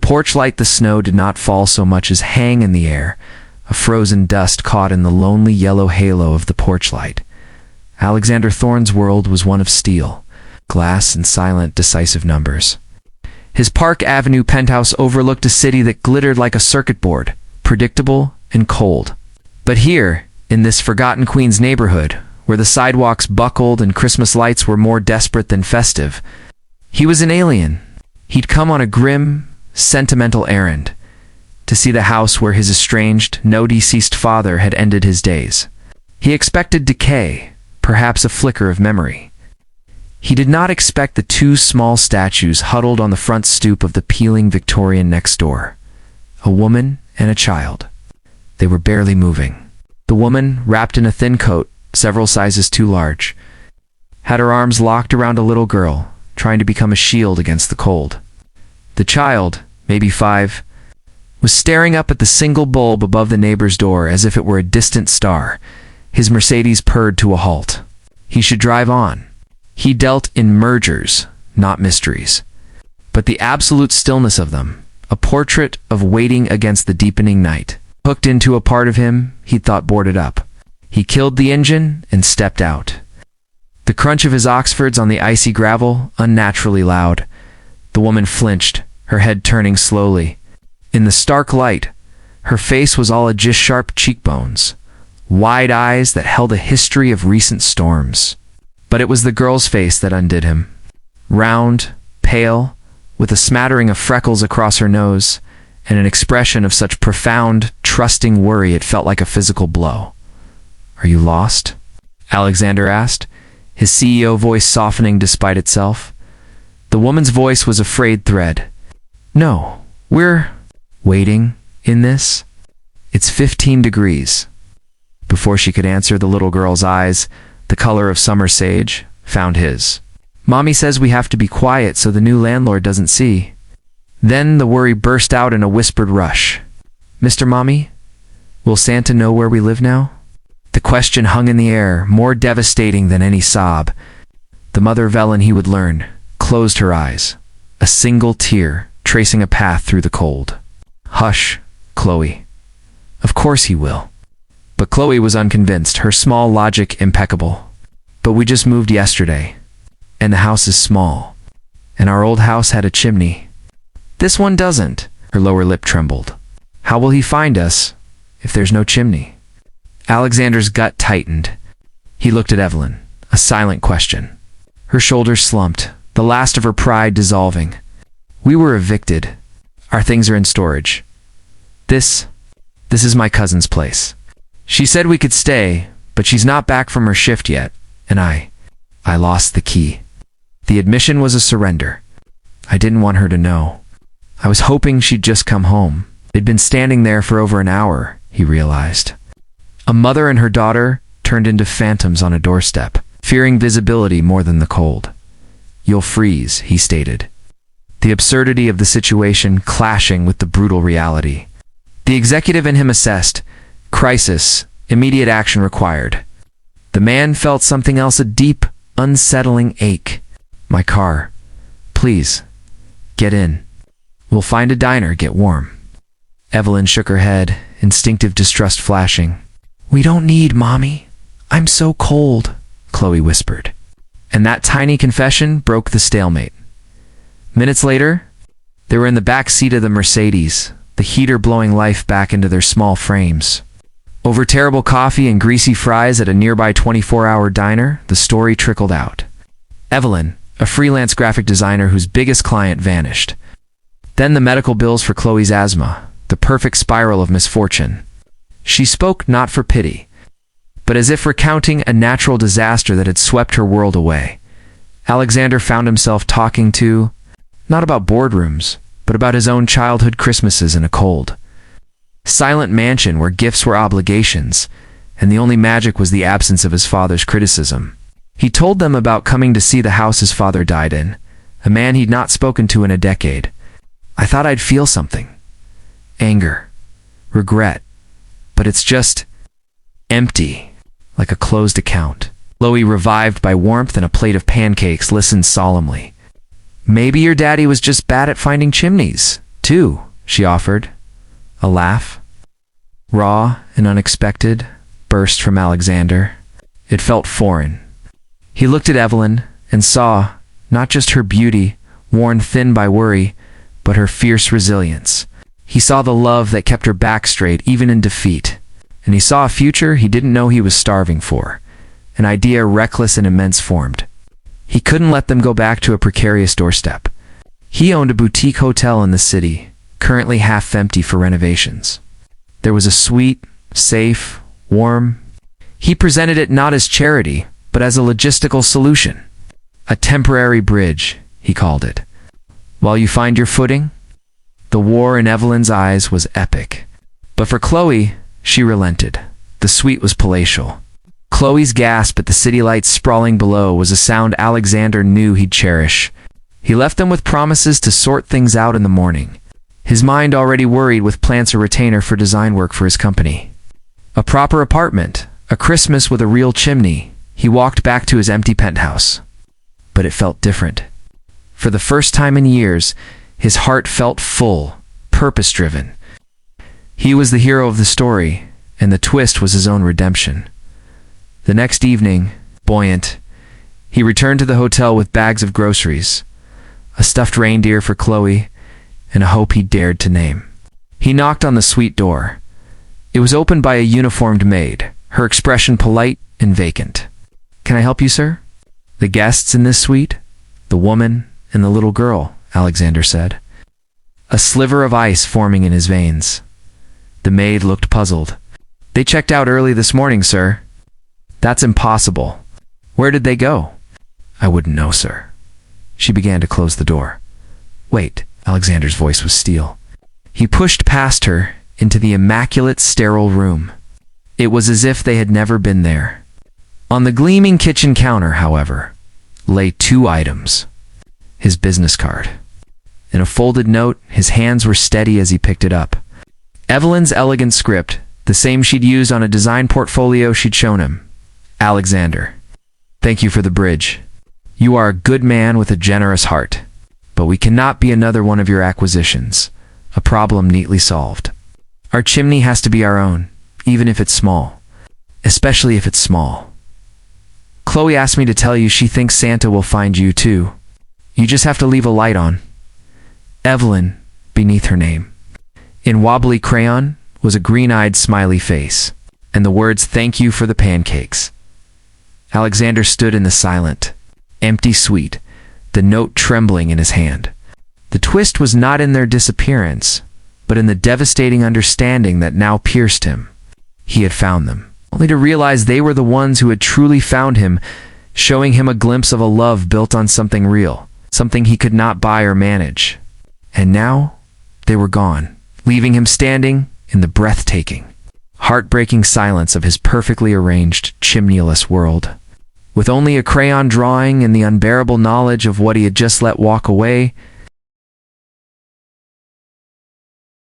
porch light, the snow did not fall so much as hang in the air, a frozen dust caught in the lonely yellow halo of the porch light. Alexander Thorne's world was one of steel, glass, and silent, decisive numbers. His Park Avenue penthouse overlooked a city that glittered like a circuit board, predictable and cold. But here, in this forgotten Queens neighborhood, where the sidewalks buckled and Christmas lights were more desperate than festive, he was an alien. He'd come on a grim, sentimental errand, to see the house where his estranged, no-deceased father had ended his days. He expected decay, perhaps a flicker of memory. He did not expect the two small statues huddled on the front stoop of the peeling Victorian next door. A woman and a child. They were barely moving. The woman, wrapped in a thin coat, several sizes too large, had her arms locked around a little girl, trying to become a shield against the cold. The child, maybe 5, was staring up at the single bulb above the neighbor's door as if it were a distant star. His Mercedes purred to a halt. He should drive on. He dealt in mergers, not mysteries. But the absolute stillness of them, a portrait of waiting against the deepening night, hooked into a part of him he'd thought boarded up. He killed the engine and stepped out. The crunch of his Oxfords on the icy gravel, unnaturally loud. The woman flinched, her head turning slowly. In the stark light, her face was all just sharp cheekbones, wide eyes that held a history of recent storms. But it was the girl's face that undid him. Round, pale, with a smattering of freckles across her nose, and an expression of such profound, trusting worry it felt like a physical blow. "Are you lost?" Alexander asked, his CEO voice softening despite itself. The woman's voice was a frayed thread. "No, we're waiting in this. It's 15 degrees. Before she could answer, the little girl's eyes, the color of summer sage, found his. "Mommy says we have to be quiet so the new landlord doesn't see." Then the worry burst out in a whispered rush. "Mr. Mommy, will Santa know where we live now?" The question hung in the air, more devastating than any sob. The mother of Ellen, he would learn, closed her eyes, a single tear tracing a path through the cold. "Hush, Chloe. Of course he will." But Chloe was unconvinced, her small logic impeccable. "But we just moved yesterday, and the house is small, and our old house had a chimney. This one doesn't." Her lower lip trembled. "How will he find us if there's no chimney?" Alexander's gut tightened. He looked at Evelyn, a silent question. Her shoulders slumped, the last of her pride dissolving. "We were evicted. Our things are in storage. This is my cousin's place. She said we could stay, but she's not back from her shift yet, and I lost the key." The admission was a surrender. I didn't want her to know. I was hoping she'd just come home. They'd been standing there for over an hour, he realized. A mother and her daughter turned into phantoms on a doorstep, fearing visibility more than the cold. "You'll freeze," he stated. The absurdity of the situation clashing with the brutal reality. The executive in him assessed, crisis, immediate action required. The man felt something else, a deep, unsettling ache. "My car. Please, get in. We'll find a diner, get warm." Evelyn shook her head, instinctive distrust flashing. "We don't need, Mommy. I'm so cold," Chloe whispered. And that tiny confession broke the stalemate. Minutes later, they were in the back seat of the Mercedes, the heater blowing life back into their small frames. Over terrible coffee and greasy fries at a nearby 24-hour diner, the story trickled out. Evelyn, a freelance graphic designer whose biggest client, vanished. Then the medical bills for Chloe's asthma, the perfect spiral of misfortune. She spoke not for pity, but as if recounting a natural disaster that had swept her world away. Alexander found himself talking to, not about boardrooms, but about his own childhood Christmases in a cold, silent mansion where gifts were obligations, and the only magic was the absence of his father's criticism. He told them about coming to see the house his father died in, a man he'd not spoken to in a decade. "I thought I'd feel something. Anger, regret, but it's just empty, like a closed account." Chloe, revived by warmth and a plate of pancakes, listened solemnly. "Maybe your daddy was just bad at finding chimneys, too, she offered. A laugh, raw and unexpected, burst from Alexander. It felt foreign. He looked at Evelyn and saw not just her beauty, worn thin by worry, but her fierce resilience. He saw the love that kept her back straight even in defeat. And he saw a future he didn't know he was starving for. An idea reckless and immense formed. He couldn't let them go back to a precarious doorstep. He owned a boutique hotel in the city, currently half empty for renovations. There was a sweet, safe, warm. He presented it not as charity, but as a logistical solution. A temporary bridge, he called it. While you find your footing? The war in Evelyn's eyes was epic. But for Chloe, she relented. The suite was palatial. Chloe's gasp at the city lights sprawling below was a sound Alexander knew he'd cherish. He left them with promises to sort things out in the morning, his mind already worried with plans a retainer for design work for his company. A proper apartment, a Christmas with a real chimney. He walked back to his empty penthouse. But it felt different. For the first time in years, his heart felt full, purpose-driven. He was the hero of the story, and the twist was his own redemption. The next evening, buoyant, he returned to the hotel with bags of groceries, a stuffed reindeer for Chloe, and a hope he dared to name. He knocked on the suite door. It was opened by a uniformed maid, her expression polite and vacant. "Can I help you, sir?" "The guests in this suite? The woman and the little girl," Alexander said, a sliver of ice forming in his veins. The maid looked puzzled. "They checked out early this morning, sir." "That's impossible. Where did they go?" "I wouldn't know, sir." She began to close the door. "Wait," Alexander's voice was steel. He pushed past her into the immaculate, sterile room. It was as if they had never been there. On the gleaming kitchen counter, however, lay 2 items. His business card. In a folded note, his hands were steady as he picked it up. Evelyn's elegant script, the same she'd used on a design portfolio she'd shown him. "Alexander, thank you for the bridge. You are a good man with a generous heart, but we cannot be another one of your acquisitions. A problem neatly solved. Our chimney has to be our own, even if it's small. Especially if it's small. Chloe asked me to tell you she thinks Santa will find you too. You just have to leave a light on." Evelyn, beneath her name, in wobbly crayon, was a green-eyed smiley face, and the words "Thank you for the pancakes." Alexander stood in the silent, empty suite, the note trembling in his hand. The twist was not in their disappearance, but in the devastating understanding that now pierced him. He had found them, only to realize they were the ones who had truly found him, showing him a glimpse of a love built on something real, something he could not buy or manage. And now, they were gone, leaving him standing in the breathtaking, heartbreaking silence of his perfectly arranged, chimneyless world. With only a crayon drawing and the unbearable knowledge of what he had just let walk away,